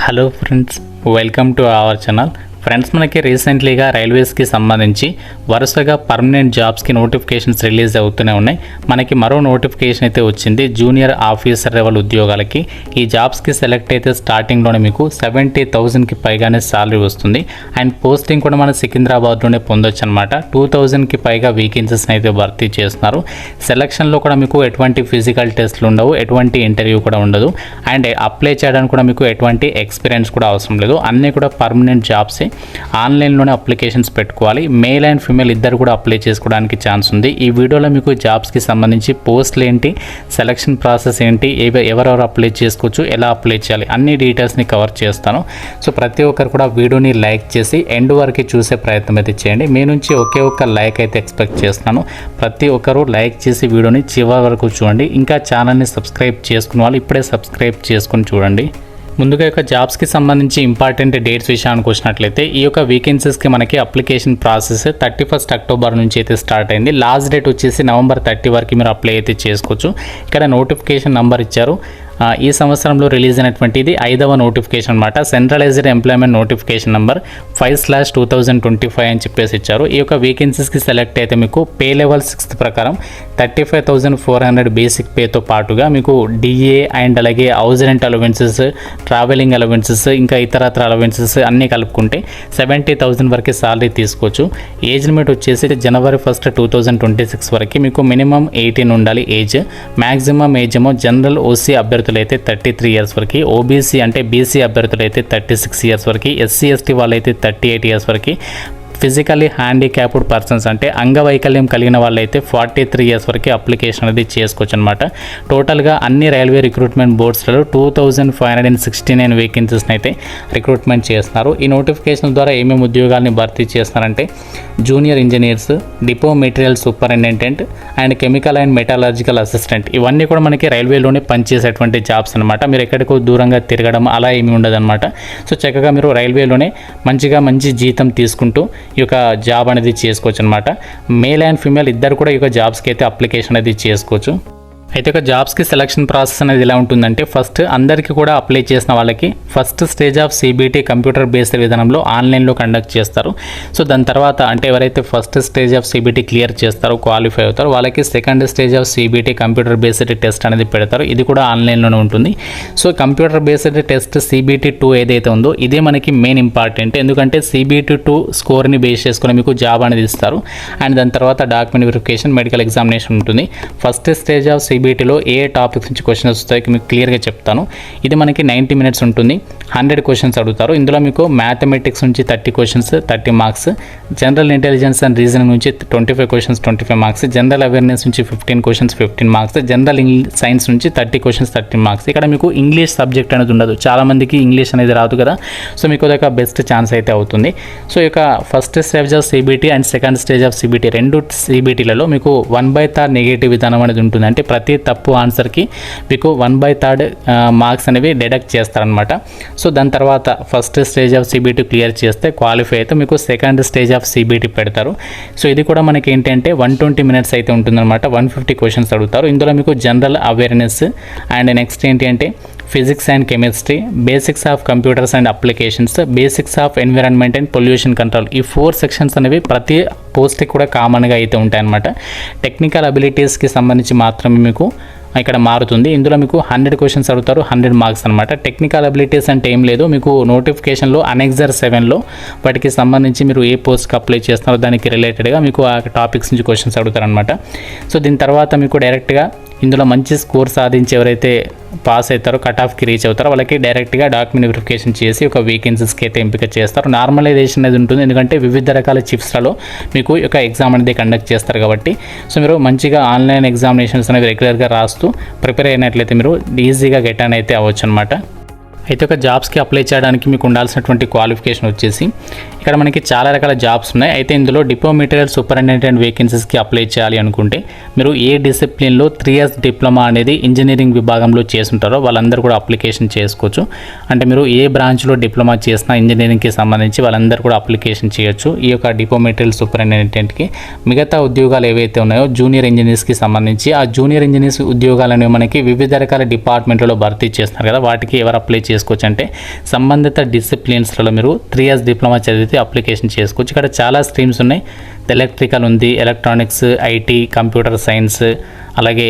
Hello friends, welcome to our channel. Friends, మనకి రీసెంట్లీగా రైల్వేస్కి సంబంధించి వరుసగా పర్మనెంట్ జాబ్స్కి నోటిఫికేషన్స్ రిలీజ్ అవుతూనే ఉన్నాయి. మనకి మరో నోటిఫికేషన్ అయితే వచ్చింది జూనియర్ ఆఫీసర్ లెవెల్ ఉద్యోగాలకి. ఈ జాబ్స్కి సెలెక్ట్ అయితే స్టార్టింగ్లోనే మీకు 70,000కి పైగానే శాలరీ వస్తుంది. అండ్ పోస్టింగ్ కూడా మన సికింద్రాబాద్లోనే పొందొచ్చు అనమాట. 2,000కి పైగా వేకెన్సీస్ని అయితే భర్తీ చేస్తున్నారు. సెలక్షన్లో కూడా మీకు ఎటువంటి ఫిజికల్ టెస్ట్లు ఉండవు, ఎటువంటి ఇంటర్వ్యూ కూడా ఉండదు. అండ్ అప్లై చేయడానికి కూడా మీకు ఎటువంటి ఎక్స్పీరియన్స్ కూడా అవసరం లేదు. అన్నీ కూడా పర్మనెంట్ జాబ్సే. ఆన్లైన్లోనే అప్లికేషన్స్ పెట్టుకోవాలి. మేల్ అండ్ ఫీమేల్ ఇద్దరు కూడా అప్లై చేసుకోవడానికి ఛాన్స్ ఉంది. ఈ వీడియోలో మీకు జాబ్స్కి సంబంధించి పోస్టులు ఏంటి, సెలక్షన్ ప్రాసెస్ ఏంటి, ఎవరెవరు అప్లై చేసుకోవచ్చు, ఎలా అప్లై చేయాలి, అన్ని డీటెయిల్స్ని కవర్ చేస్తాను. సో ప్రతి ఒక్కరు కూడా వీడియోని లైక్ చేసి ఎండ్ వరకు చూసే ప్రయత్నం అయితే చేయండి. మీ నుంచి ఒకే ఒక్క లైక్ అయితే ఎక్స్పెక్ట్ చేస్తున్నాను. ప్రతి ఒక్కరు లైక్ చేసి వీడియోని చివరి వరకు చూడండి. ఇంకా ఛానల్ని సబ్స్క్రైబ్ చేసుకున్న వాళ్ళు ఇప్పుడే సబ్స్క్రైబ్ చేసుకుని చూడండి. ముందుగా యొక్క జాబ్స్కి సంబంధించి ఇంపార్టెంట్ డేట్స్ విషయానికి వచ్చినట్లయితే ఈ యొక్క వేకెన్సీస్కి మనకి అప్లికేషన్ ప్రాసెస్ 31 అక్టోబర్ నుంచి అయితే స్టార్ట్ అయింది. లాస్ట్ డేట్ వచ్చేసి నవంబర్ 30 వరకు మీరు అప్లై అయితే చేసుకోవచ్చు. ఇక్కడ నోటిఫికేషన్ నంబర్ ఇచ్చారు. ఈ సంవత్సరంలో రిలీజ్ అయినటువంటి ఇది 5వ నోటిఫికేషన్ అనమాట. సెంట్రలైజ్డ్ ఎంప్లాయ్మెంట్ నోటిఫికేషన్ నెంబర్ 5/2025 అని చెప్పేసి ఇచ్చారు. ఈ యొక్క వేకెన్సీస్కి సెలెక్ట్ అయితే మీకు పే లెవెల్ 6th ప్రకారం 35,400 బేసిక్ పేతో పాటుగా మీకు డిఏ అండ్ అలాగే house rent allowances, travelling allowances, ఇంకా ఇతరత్ర అలవెన్సెస్ అన్నీ కలుపుకుంటే 70,000 వరకు శాలరీ తీసుకోవచ్చు. ఏజ్ లిమిట్ వచ్చేసి జనవరి 1, 2026 వరకు మీకు మినిమం 18 ఉండాలి ఏజ్. మ్యాక్సిమం ఏజ్ ఏమో జనరల్ ఓసీ అభ్యర్థులు అయితే 33 ఇయర్స్ వరకు, ఓబీసీ అంటే బీసీ అభ్యర్థులు అయితే 36 ఇయర్స్ వరకు, ఎస్సీ ఎస్టీ వాళ్ళు అయితే 38 ఇయర్స్ వరకు, ఫిజికల్లీ హ్యాండిక్యాప్డ్ పర్సన్స్ అంటే అంగవైకల్యం కలిగిన వాళ్ళైతే 43 ఇయర్స్ వరకు అప్లికేషన్ అనేది చేసుకోవచ్చు అనమాట. టోటల్గా అన్ని రైల్వే రిక్రూట్మెంట్ బోర్డ్స్లలో 2,569 వేకెన్సీస్ని అయితే రిక్రూట్మెంట్ చేస్తున్నారు. ఈ నోటిఫికేషన్ ద్వారా ఏమేమి ఉద్యోగాల్ని భర్తీ చేస్తున్నారంటే junior engineers, depot material superintendent and chemical and metallurgical assistant, ఇవన్నీ కూడా మనకి రైల్వేలోనే పనిచేసేటువంటి జాబ్స్ అనమాట. మీరు ఎక్కడికో దూరంగా తిరగడం అలా ఏమీ ఉండదు అనమాట. సో చక్కగా మీరు రైల్వేలోనే మంచి జీతం తీసుకుంటూ ఈ యొక్క జాబ్ అనేది చేసుకోవచ్చు అనమాట. మేల్ అండ్ ఫీమేల్ ఇద్దరు కూడా ఈ యొక్క జాబ్స్కి అయితే అప్లికేషన్ అనేది చేసుకోవచ్చు. అయితే ఒక జాబ్స్కి సెలక్షన్ ప్రాసెస్ అనేది ఎలా ఉంటుందంటే ఫస్ట్ అందరికీ కూడా అప్లై చేసిన వాళ్ళకి first stage of CBT computer based విధానంలో ఆన్లైన్లో కండక్ట్ చేస్తారు. సో దాని తర్వాత అంటే ఎవరైతే first stage of CBT clear చేస్తారో, క్వాలిఫై అవుతారో, వాళ్ళకి second stage of CBT computer based test అనేది పెడతారు. ఇది కూడా ఆన్లైన్లోనే ఉంటుంది. So computer based test CBT 2 ఏదైతే ఉందో ఇదే మనకి మెయిన్ ఇంపార్టెంట్. ఎందుకంటే CBT 2 స్కోర్ని బేస్ చేసుకుని మీకు జాబ్ అనేది ఇస్తారు. అండ్ దాని తర్వాత డాక్యుమెంట్ వెరిఫికేషన్, మెడికల్ ఎగ్జామినేషన్ ఉంటుంది. ఫస్ట్ స్టేజ్ ఆఫ్ సిబిటిలో ఏ టాపిక్స్ నుంచి క్వశ్చన్స్ వస్తాయి మీకు క్లియర్గా చెప్తాను. ఇది మనకి 90 minutes ఉంటుంది. 100 క్వశ్చన్స్ అడుగుతారు. ఇందులో మీకు మ్యాథమెటిక్స్ నుంచి 30 questions 30 marks, general intelligence and reasoning నుంచి 25 క్వశ్చన్స్ 25 మార్క్స్, జనరల్ అవేర్నెస్ నుంచి 15 క్వశ్చన్స్ 15 మార్క్స్, జనరల్ సైన్స్ నుంచి 30 క్వశ్చన్స్ 30 మార్క్స్. ఇక్కడ మీకు ఇంగ్లీష్ సబ్జెక్ట్ అనేది ఉండదు. చాలామందికి ఇంగ్లీష్ అనేది రాదు కదా. సో మీకు ఒక బెస్ట్ ఛాన్స్ అయితే అవుతుంది. సో ఇక first stage of CBT and second stage of CBT రెండు సిబిటీలలో మీకు 1/3 నెగటివ్ విధానం అనేది ఉంటుంది. అంటే ప్రతి తప్పు ఆన్సర్కి మీకు 1/3 మార్క్స్ అనేవి డిడక్ట్ చేస్తారనమాట. సో దాని తర్వాత first stage of CBT clear చేస్తే క్వాలిఫై అయితే మీకు సెకండ్ స్టేజ్ ఆఫ్ సిబిటి పెడతారు. సో ఇది కూడా మనకి ఏంటంటే 120 minutes అయితే ఉంటుందన్నమాట. 150 క్వశ్చన్స్ అడుగుతారు. ఇందులో మీకు జనరల్ అవేర్నెస్ అండ్ నెక్స్ట్ ఏంటి అంటే physics and chemistry, basics of computers and applications, basics of environment and pollution control, ఈ 4 సెక్షన్స్ అనేవి ప్రతి పోస్ట్కి కూడా కామన్గా అయితే ఉంటాయన్నమాట. టెక్నికల్ అబిలిటీస్కి సంబంధించి మాత్రమే మీకు ఇక్కడ మారుతుంది. ఇందులో మీకు 100 క్వశ్చన్స్ అడుగుతారు, 100 మార్క్స్ అనమాట. టెక్నికల్ అబిలిటీస్ అంటే ఏం లేదు, మీకు నోటిఫికేషన్లో అనెక్సర్ 7లో వాటికి సంబంధించి మీరు ఏ పోస్ట్కి అప్లై చేస్తున్నారో దానికి రిలేటెడ్గా మీకు ఆ టాపిక్స్ నుంచి క్వశ్చన్స్ అడుగుతారనమాట. సో దీని తర్వాత మీకు డైరెక్ట్గా ఇందులో మంచి స్కోర్ సాధించి ఎవరైతే పాస్ అవుతారో, కట్ ఆఫ్కి రీచ్ అవుతారో వాళ్ళకి డైరెక్ట్గా డాక్యుమెంట్ వెరిఫికేషన్ చేసి ఒక వేకెన్సీస్కి అయితే ఎంపిక చేస్తారు. నార్మలైజేషన్ అనేది ఉంటుంది. ఎందుకంటే వివిధ రకాల చిప్స్లలో మీకు ఒక ఎగ్జామ్ అనేది కండక్ట్ చేస్తారు కాబట్టి. సో మీరు మంచిగా ఆన్లైన్ ఎగ్జామినేషన్స్ అనేవి రెగ్యులర్గా రాస్తూ ప్రిపేర్ అయినట్లయితే మీరు ఈజీగా గెట్ అని అయితే అవ్వచ్చు అనమాట. అయితే ఒక జాబ్స్కి అప్లై చేయడానికి మీకు ఉండాల్సినటువంటి క్వాలిఫికేషన్ వచ్చేసి ఇక్కడ మనకి చాలా రకాల జాబ్స్ ఉన్నాయి. అయితే ఇందులో డిపో మెటీరియల్ సూపరింటెండెంట్ వేకెన్సీస్కి అప్లై చేయాలి అనుకుంటే మీరు ఏ డిసిప్లిన్లో 3 years డిప్లొమా అనేది ఇంజనీరింగ్ విభాగంలో చేసుంటారో వాళ్ళందరూ కూడా అప్లికేషన్ చేసుకోవచ్చు. అంటే మీరు ఏ బ్రాంచ్లో డిప్లొమా చేసినా ఇంజనీరింగ్కి సంబంధించి వాళ్ళందరూ కూడా అప్లికేషన్ చేయొచ్చు ఈ యొక్క డిపో మెటీరియల్ సూపరింటెండెంట్కి. మిగతా ఉద్యోగాలు ఏవైతే ఉన్నాయో జూనియర్ ఇంజనీర్స్కి సంబంధించి ఆ జూనియర్ ఇంజనీర్స్ ఉద్యోగాలను మనకి వివిధ రకాల డిపార్ట్మెంట్లలో భర్తీ చేస్తున్నారు కదా, వాటికి ఎవరు అప్లై చేసుకోవచ్చు అంటే సంబంధిత డిసిప్లిన్స్లలో మీరు 3 ఇయర్స్ డిప్లొమా చదివితే అప్లికేషన్ చేసుకోవచ్చు. ఇక్కడ చాలా స్ట్రీమ్స్ ఉన్నాయి. ఎలక్ట్రికల్ ఉంది, ఎలక్ట్రానిక్స్, ఐటీ, కంప్యూటర్ సైన్స్, అలాగే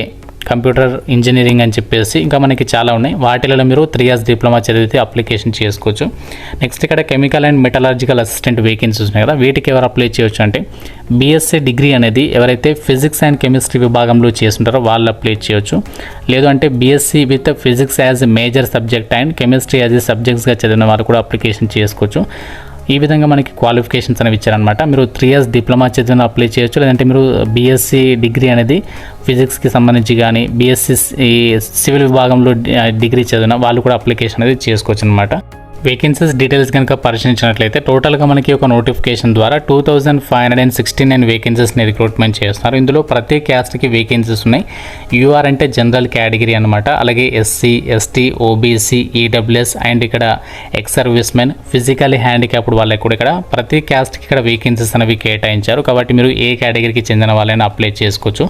కంప్యూటర్ ఇంజనీరింగ్ అని చెప్పేసి ఇంకా మనకి చాలా ఉన్నాయి. వాటిలలో మీరు 3 ఇయర్స్ డిప్లొమా చదివితే అప్లికేషన్ చేసుకోవచ్చు. నెక్స్ట్ ఇక్కడ chemical and metallurgical assistant vacancies ఉన్నాయి కదా, వీటికి ఎవరు అప్లై చేయొచ్చు అంటే బీఎస్సీ డిగ్రీ అనేది ఎవరైతే ఫిజిక్స్ అండ్ కెమిస్ట్రీ విభాగంలో చేస్తుంటారో వాళ్ళు అప్లై చేయొచ్చు. లేదు అంటే BSc with physics as major subject and chemistry as సబ్జెక్ట్స్గా చదివిన వాళ్ళు కూడా అప్లికేషన్ చేసుకోవచ్చు. ఈ విధంగా మనకి క్వాలిఫికేషన్స్ అనేవి ఇచ్చారనమాట. మీరు 3 ఇయర్స్ డిప్లొమా చదివిన అప్లై చేయొచ్చు. లేదంటే మీరు బీఎస్సీ డిగ్రీ అనేది ఫిజిక్స్కి సంబంధించి కానీ బీఎస్సీ సివిల్ విభాగంలో డిగ్రీ చదివిన వాళ్ళు కూడా అప్లికేషన్ అనేది చేసుకోవచ్చు అనమాట. వేకెన్సీస్ డీటెయిల్స్ కనుక పరిశీలించినట్లయితే టోటల్గా మనకి ఒక నోటిఫికేషన్ ద్వారా 2569 వేకెన్సీస్ని రిక్రూట్మెంట్ చేస్తున్నారు. ఇందులో ప్రతి క్యాస్ట్కి వేకెన్సీస్ ఉన్నాయి. యూఆర్ అంటే జనరల్ కేటగిరీ అనమాట. అలాగే SC, ST, OBC, EWS and ఇక్కడ ex servicemen, physically handicapped వాళ్ళకి కూడా ఇక్కడ ప్రతి క్యాస్ట్కి ఇక్కడ వేకెన్సీస్ అనేవి కేటాయించారు. కాబట్టి మీరు ఏ కేటగిరీకి చెందిన వాళ్ళైనా అప్లై చేసుకోవచ్చు.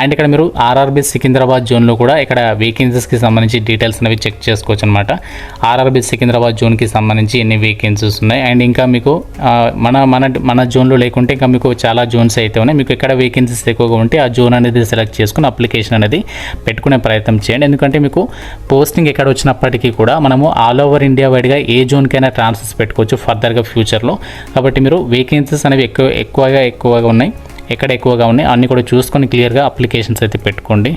అండ్ ఇక్కడ మీరు ఆర్ఆర్బీ సికింద్రాబాద్ జోన్లో కూడా ఇక్కడ వేకెన్సీస్కి సంబంధించి డీటెయిల్స్ అనేవి చెక్ చేసుకోవచ్చు అనమాట. ఆర్ఆర్బీ సికింద్రాబాద్ జోన్కి సంబంధించి ఎన్ని వేకెన్సీస్ ఉన్నాయి అండ్ ఇంకా మీకు మన జోన్లో లేకుంటే ఇంకా మీకు చాలా జోన్స్ అయితే ఉన్నాయి. మీకు ఎక్కడ వేకెన్సీస్ ఎక్కువగా ఉంటే ఆ జోన్ అనేది సెలెక్ట్ చేసుకుని అప్లికేషన్ అనేది పెట్టుకునే ప్రయత్నం చేయండి. ఎందుకంటే మీకు పోస్టింగ్ ఎక్కడ వచ్చినప్పటికీ కూడా మనము ఆల్ ఓవర్ ఇండియా వైడ్గా ఏ జోన్కైనా ట్రాన్స్ఫర్స్ పెట్టుకోవచ్చు ఫర్దర్గా ఫ్యూచర్లో. కాబట్టి మీరు వేకెన్సీస్ అనేవి ఎక్కువగా ఉన్నాయి, ఎక్కడ ఎక్కువగా ఉన్నాయి అన్నీ కూడా చూసుకొని క్లియర్గా అప్లికేషన్స్ అయితే పెట్టుకోండి.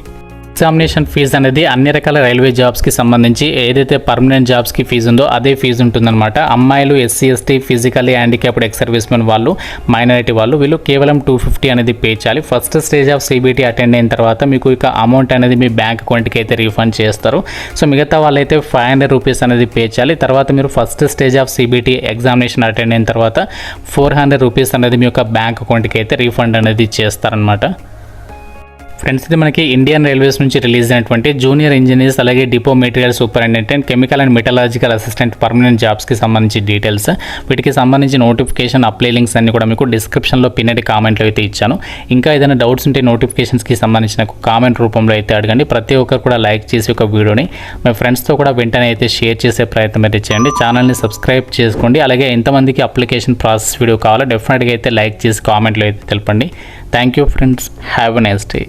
ఎగ్జామినేషన్ ఫీజు అనేది అన్ని రకాల రైల్వే జాబ్స్కి సంబంధించి ఏదైతే పర్మనెంట్ జాబ్స్కి ఫీజు ఉందో అదే ఫీజు ఉంటుందన్నమాట. అమ్మాయిలు SC, ST, physically handicapped ex service men వాళ్ళు, మైనారిటీ వాళ్ళు వీళ్ళు కేవలం 250 అనేది పే చేయాలి. First stage of CBT attend అయిన తర్వాత మీకు ఇక అమౌంట్ అనేది మీ బ్యాంక్ అకౌంట్కి అయితే రీఫండ్ చేస్తారు. సో మిగతా వాళ్ళైతే 500 రూపీస్ అనేది పే చేయాలి. తర్వాత మీరు first stage of CBT examination attend అయిన తర్వాత 400 రూపీస్ అనేది మీ యొక్క బ్యాంక్ అకౌంట్కి అయితే రీఫండ్ అనేది చేస్తారనమాట. ఫ్రెండ్స్, ఇది మనకి ఇండియన్ రైల్వేస్ నుంచి రిలీజ్ అయినటువంటి జూనియర్ ఇంజనీర్స్ అలాగే depot material superintendent, chemical and metallurgical assistant permanent జాబ్స్కి సంబంధించి డీటెయిల్స్. వీటికి సంబంధించి నోటిఫికేషన్ అప్లై లింక్స్ అన్ని కూడా మీకు డిస్క్రిప్షన్లో పిన్నటి కామెంట్లో అయితే ఇచ్చాను. ఇంకా ఏదైనా డౌట్స్ ఉంటే నోటిఫికేషన్స్కి సంబంధించిన కామెంట్ రూపంలో అయితే అడగండి. ప్రతి ఒక్కరు కూడా లైక్ చేసి ఒక వీడియోని మీ ఫ్రెండ్స్తో కూడా వెంటనే అయితే షేర్ చేసే ప్రయత్నం అయితే చేయండి. ఛానల్ని సబ్స్క్రైబ్ చేసుకోండి. అలాగే ఎంతమందికి అప్లికేషన్ ప్రాసెస్ వీడియో కావాలో డెఫినెట్గా అయితే లైక్ చేసి కామెంట్లో అయితే తెలపండి. Thank you friends, have a nice day.